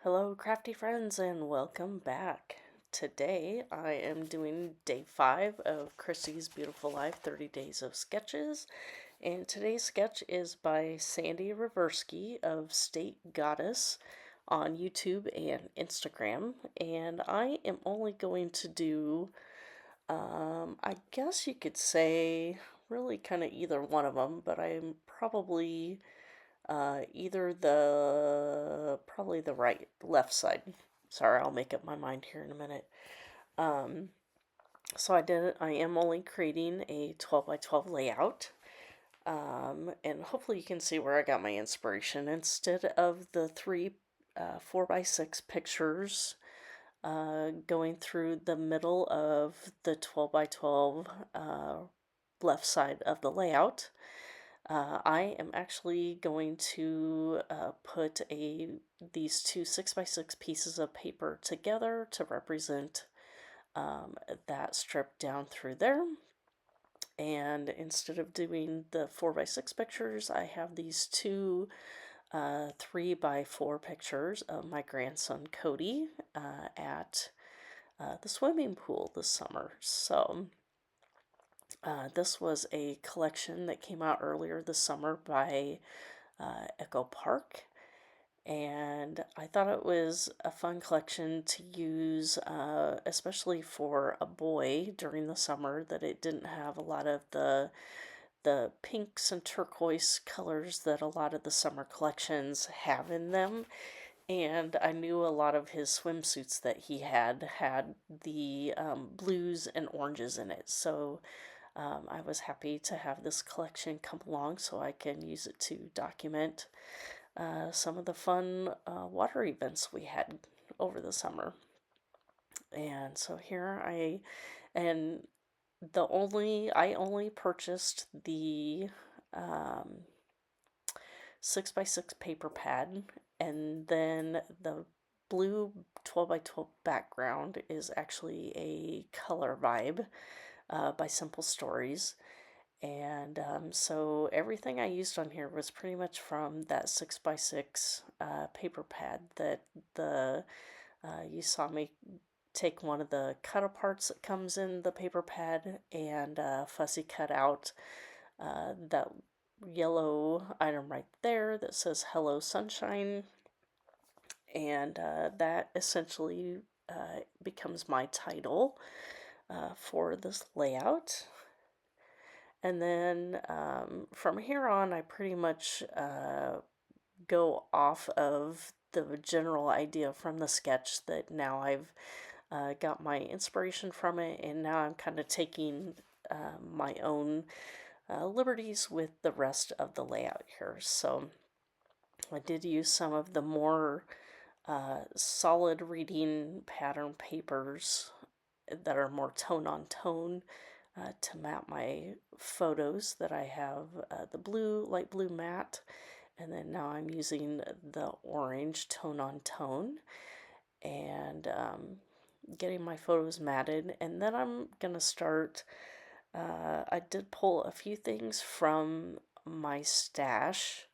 Hello, crafty friends, and welcome back. Today I am doing day 5 of Chrissy's Beautiful Life 30 Days of Sketches, and today's sketch is by Sandy Reversky of State Goddess on YouTube and Instagram, and I am only going to do, I guess you could say, really kind of either one of them, but I'm probably probably the left side. Sorry, I'll make up my mind here in a minute. Um, I am only creating a 12 by 12 layout. And hopefully you can see where I got my inspiration. Instead of the three 4 by 6 pictures going through the middle of the 12 by 12 left side of the layout, I am actually going to put these two 6 by 6 pieces of paper together to represent that strip down through there. And instead of doing the 4 by 6 pictures, I have these two 3 by 4 pictures of my grandson Cody at the swimming pool this summer. So this was a collection that came out earlier this summer by Echo Park, and I thought it was a fun collection to use, especially for a boy during the summer, that it didn't have a lot of the pinks and turquoise colors that a lot of the summer collections have in them. And I knew a lot of his swimsuits that he had the blues and oranges in it. So I was happy to have this collection come along so I can use it to document some of the fun water events we had over the summer. And so and I only purchased the um, 6 by 6 paper pad, and then the blue 12 by 12 background is actually a color vibe by Simple Stories. And so everything I used on here was pretty much from that 6 by 6 paper pad that the you saw me take one of the cut aparts that comes in the paper pad and fussy cut out that yellow item right there that says Hello Sunshine, and that essentially becomes my title for this layout. And then from here on, I pretty much go off of the general idea from the sketch that now I've got my inspiration from it, and now I'm kind of taking my own liberties with the rest of the layout here. So I did use some of the more solid reading pattern papers that are more tone on tone to map my photos that I have the light blue matte, and then now I'm using the orange tone on tone, and getting my photos matted. And then I'm gonna start. I did pull a few things from my stash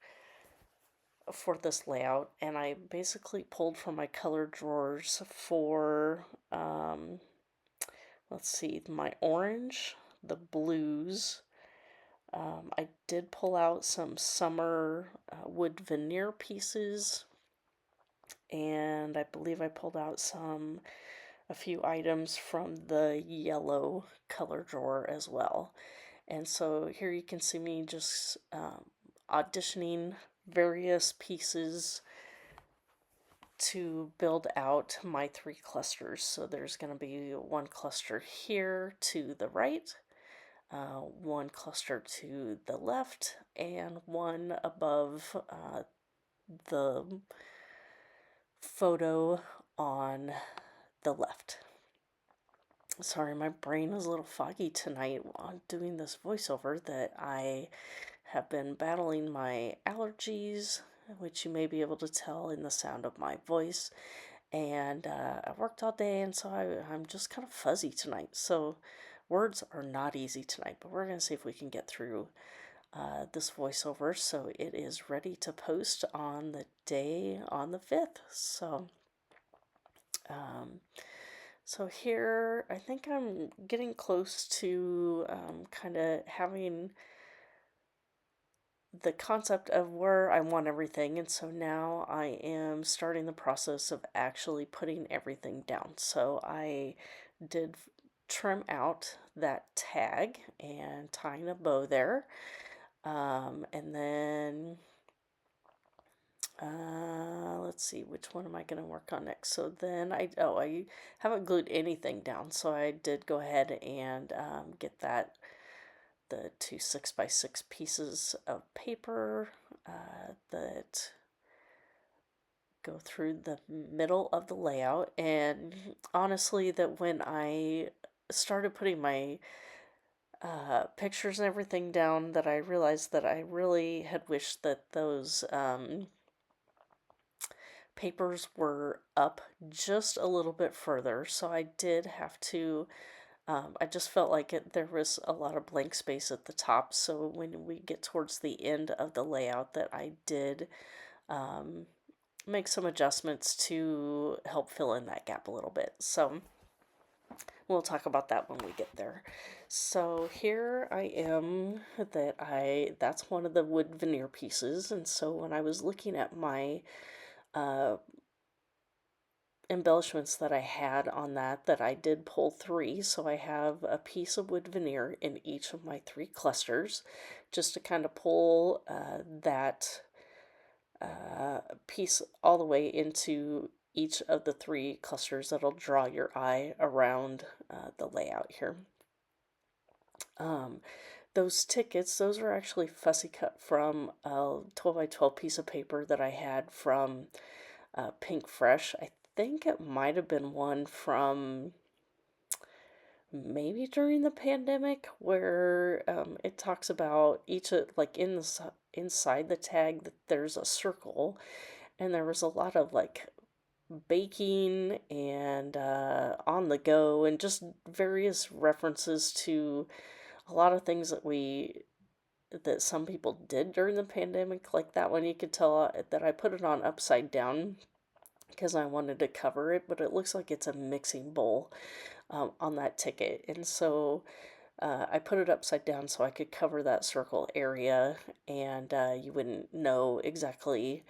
for this layout, and I basically pulled from my color drawers for let's see, my orange, the blues. I did pull out some summer wood veneer pieces, and I believe I pulled out a few items from the yellow color drawer as well. And so here you can see me just auditioning various pieces to build out my 3 clusters. So there's going to be one cluster here to the right, one cluster to the left, and one above the photo on the left. Sorry, my brain is a little foggy tonight on doing this voiceover, that I have been battling my allergies, which you may be able to tell in the sound of my voice. And I worked all day, and so I'm just kind of fuzzy tonight. So words are not easy tonight, but we're going to see if we can get through this voiceover so it is ready to post on the day on the 5th. So Um, so here, I think I'm getting close to kind of having the concept of where I want everything, and so now I am starting the process of actually putting everything down. So I did trim out that tag and tying a bow there. And then let's see, which one am I going to work on next? So then I haven't glued anything down, so I did go ahead and get the two 6x6 pieces of paper that go through the middle of the layout. And honestly, that when I started putting my pictures and everything down, that I realized that I really had wished that those papers were up just a little bit further. So I did have to, I just felt like there was a lot of blank space at the top. So when we get towards the end of the layout, that I did um, make some adjustments to help fill in that gap a little bit. So we'll talk about that when we get there. So here I am, that's one of the wood veneer pieces. And so when I was looking at my uh, embellishments that I had on that I did pull three. So I have a piece of wood veneer in each of my three clusters, just to kind of pull that piece all the way into each of the three clusters that'll draw your eye around the layout here. Those tickets, those are actually fussy cut from a 12 by 12 piece of paper that I had from Pink Fresh. I think it might have been one from maybe during the pandemic, where it talks about each of, like, inside the tag, that there's a circle, and there was a lot of like baking and on the go, and just various references to a lot of things that some people did during the pandemic. Like that one, you could tell that I put it on upside down because I wanted to cover it, but it looks like it's a mixing bowl on that ticket. And so I put it upside down so I could cover that circle area, and you wouldn't know exactly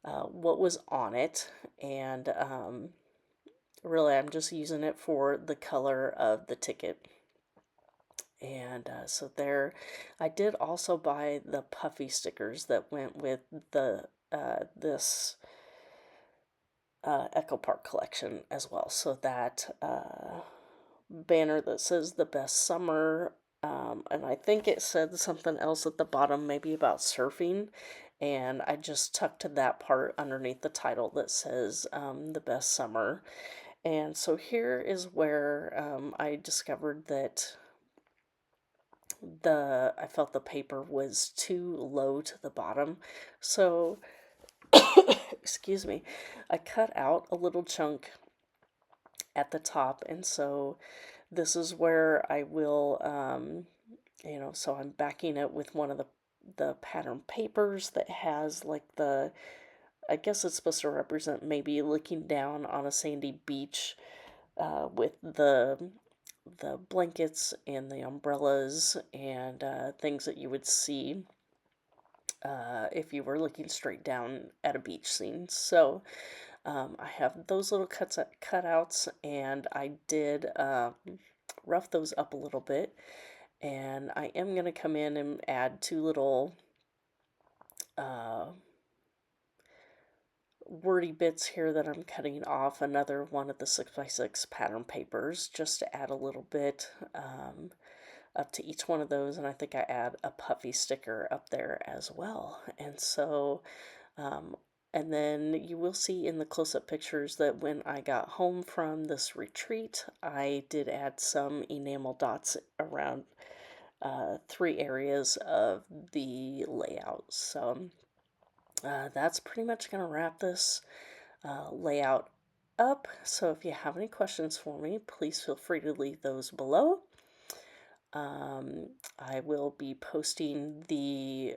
what was on it. And really, I'm just using it for the color of the ticket. And so there, I did also buy the puffy stickers that went with the this Echo Park collection as well. So that banner that says the best summer, and I think it said something else at the bottom, maybe about surfing. And I just tucked to that part underneath the title that says the best summer. And so here is where I discovered that I felt the paper was too low to the bottom. So, excuse me, I cut out a little chunk at the top, and so this is where I will, so I'm backing it with one of the pattern papers that has like I guess it's supposed to represent maybe looking down on a sandy beach with the blankets and the umbrellas and things that you would see if you were looking straight down at a beach scene. So I have those little cutouts, and I did rough those up a little bit. And I am going to come in and add two little uh, wordy bits here that I'm cutting off another one of the 6x6 pattern papers, just to add a little bit up to each one of those. And I think I add a puffy sticker up there as well. And so and then you will see in the close-up pictures that when I got home from this retreat, I did add some enamel dots around three areas of the layout. So that's pretty much going to wrap this layout up. So if you have any questions for me, please feel free to leave those below. I will be posting the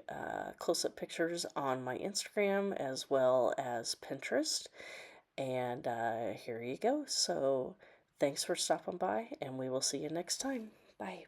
close-up pictures on my Instagram as well as Pinterest. And here you go. So thanks for stopping by, and we will see you next time. Bye.